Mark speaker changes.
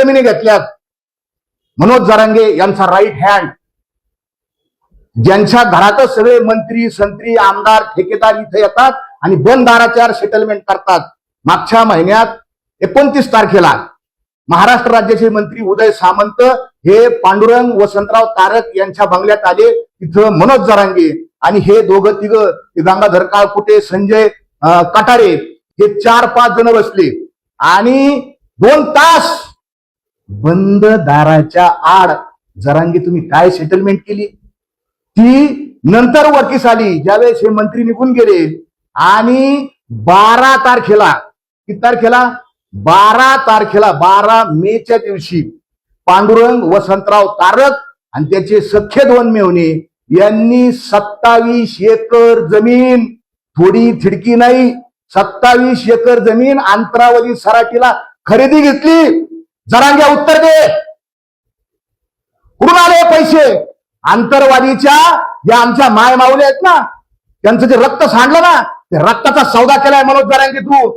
Speaker 1: जमिनी घेतल्यात. मनोज जरांगे यांचा राईट हँड, ज्यांच्या घरातच सगळे मंत्री संत्री आमदार ठेकेदार इथे येतात आणि बंद दाराच्यावर सेटलमेंट करतात. मागच्या महिन्यात 29 तारखेला महाराष्ट्र राज्याचे मंत्री उदय सामंत हे पांडुरंग वसंतराव तारक यांच्या बंगल्यात आले. तिथं मनोज जरांगे आणि हे दोघं तिघं, गंगाधर काळकुटे, संजय कटारे, हे 4-5 जण बसले आणि 2 तास बंद दाराच्या आड जरांगे तुम्ही काय सेटलमेंट केली ती नंतर वकीस आली, ज्यावेळेस हे मंत्री निघून गेले. आणि 12 तारखेला, किती तारखेला, 12 तारखेला, 12 मेच्या दिवशी पांडुरंग वसंतराव तारक आणि त्याचे सख्खे 2 मेव्हणे यांनी 27 एकर जमीन, थोडी थिडकी नाही, 27 एकर जमीन अंतरावधी सराटीला खरेदी घेतली. जरांगे उत्तर दे, कुठून आले पैसे? आंतरवादीच्या या आमच्या माय माऊल्या आहेत ना, त्यांचं जे रक्त सांडलं ना, ते रक्ताचा सौदा केलाय मनोज जरांगे तू.